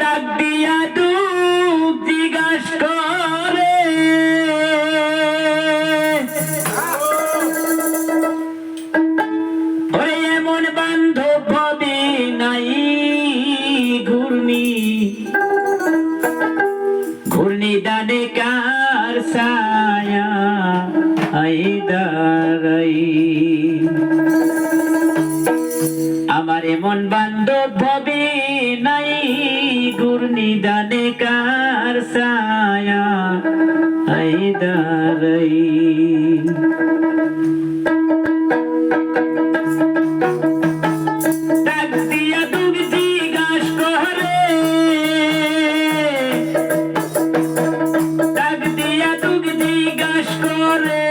ডাক দিয়া দুঃখ জিজ্ঞাস করে ওরে এমন বান্ধব হবে নাই ঘূর্ণি ঘূর্ণি দানে কার ছায়া আইদারাই আমার এমন বান্ধব হবে নাই ঘূর্ণি দানে কার ছায়া আইদারাই ডাক দিয়া দুঃখ জিজ্ঞাস করে ডাক দিয়া দুঃখ জিজ্ঞাস করে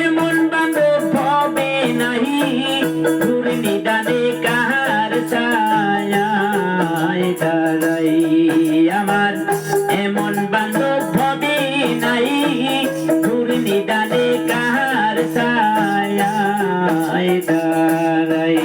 এমন বান্ধব হবে নাই ঘূর্ণি দানে কার ছায়া আইদারাই আমার এমন বান্ধব হবে নাই ঘূর্ণি দানে কার ছায়া আইদারাই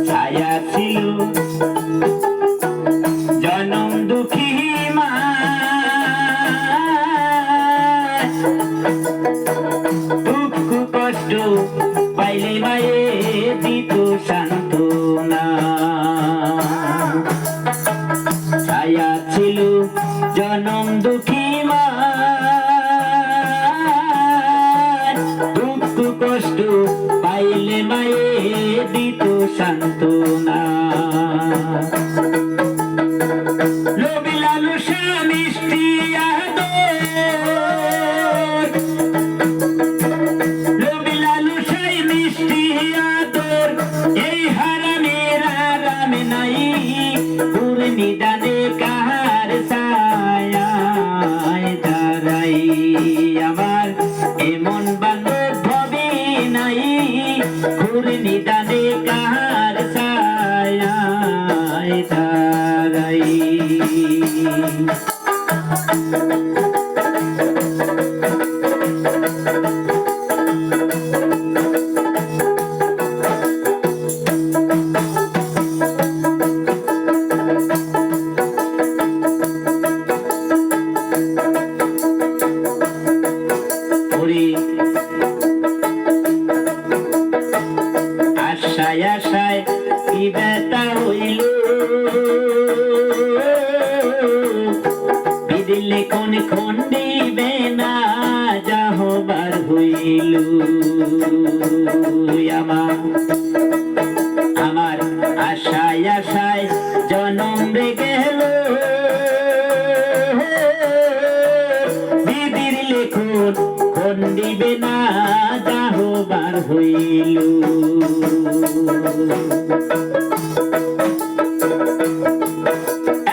ছায়া ছিল জনম দুঃখী মা দুঃখ কষ্ট পাইলে মায়ে দিত সান্ত্বনা ছায়া ছিল জনম দুঃখী মা দুঃখ কষ্ট পাইলে মায়ে দিত সান্ত্বনা লোভী লালসা মিষ্টি আদর লোভী লালসাই মিষ্টি আদর এই হারামের আরাম নাই ঘূর্ণি দানে কার ছায়া আইদারাই আমার এমন বান্ধব হবে নাই ঘূর্ণি দানে কার ছায়া আইদারাই ওরে আশায় আশায় কি ব্যথা হইল বিদিলে কোন খন্ডিবে না যাহবার হইল আমার আশায় আশায় জনম রে গেল বিদির লেখন খন্ডিবে না যাহবার হইল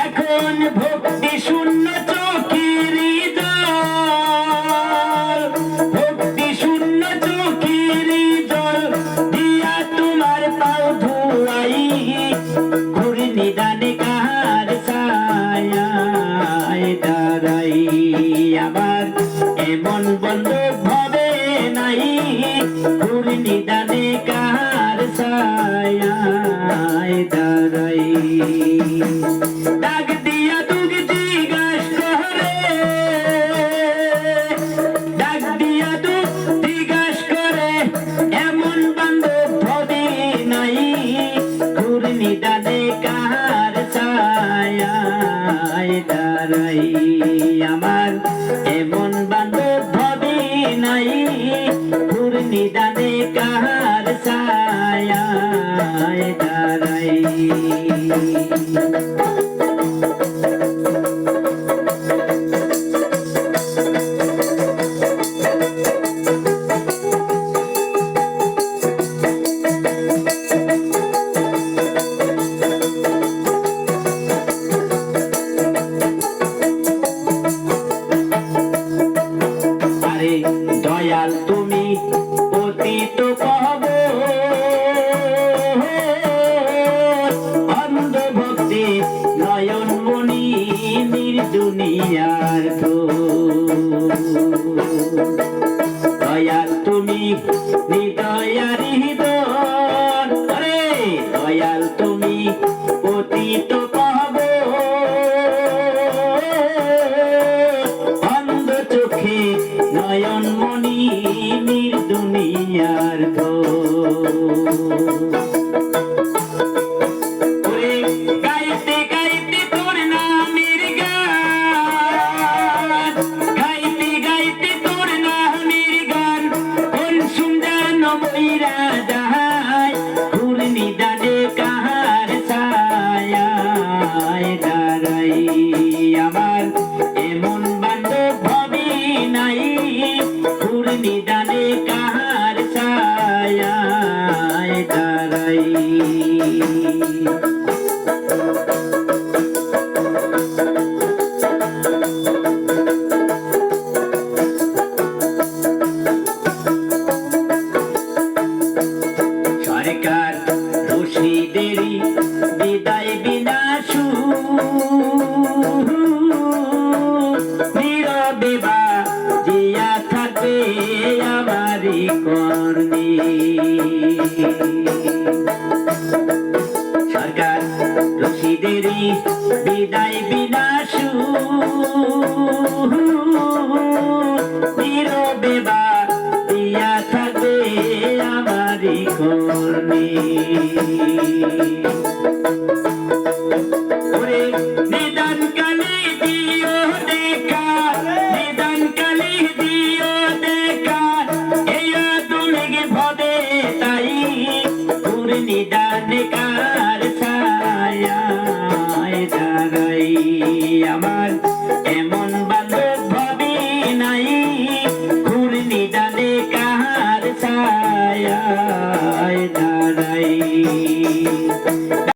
এখন ভক্তি শূন্য চোখের জল ভক্তি শূন্য চোখের জল দিয়া তোমার পাও ধুয়াই ঘূর্ণি দানে কার ছায়া আইদারাই আবার এমন বান্ধব হবে নাই ঘূর্ণি দানে কার ছায়া আইদারাই ডাক দিয়া দুঃখ জিজ্ঞাস করে ডাক দিয়া দুঃখ জিজ্ঞাস করে এমন বান্ধব হবে নাই ঘূর্ণি দানে কার ছায়া আইদারাই আমার এমন বান্ধব হবে নাই ঘূর্ণি দানে কার ছায়া আইদারাই দয়াল তুমি পতিত পাব অন্ধ ভক্তি নয়ন মনি নির্দুনিয়ার দয়াল তুমি হৃদয়ারি হৃদয় দয়াল তুমি পতিত পাব অন্ধ চোখে নয়ন মনি নির্দুনিয়ার গাইতে গাইতে তোর নামের গান গাইতে গাইতে তোর নামের গান কোন সুন্দর ময়রা যায় ঘূর্ণি দানে কাহার ছায়ায় দাঁড়াই আমার এমন বান্ধব ভবি নাই ঘূর্ণি দানে কাহার ছায়ায় দাঁড়াই সরকার রশিদেরি বিদায় বিনাশু নীরবে বা জিয়া থাকবে আমারি কর্মী সরকার রশিদেরি বিদায় বিনাশু নীরবে বা জিয়া থাকবে আমারি কর্মী ওরে নিদান কালে দিও দেখা নিদান কালে দিও দেখা এয়া দুলগে ভবে তাই পুরে নিদান কার ছায়ায় দাঁড়াই আমার এমন বান্ধব ভবি নাই পুরে নিদানে কার ছায়ায় দাঁড়াই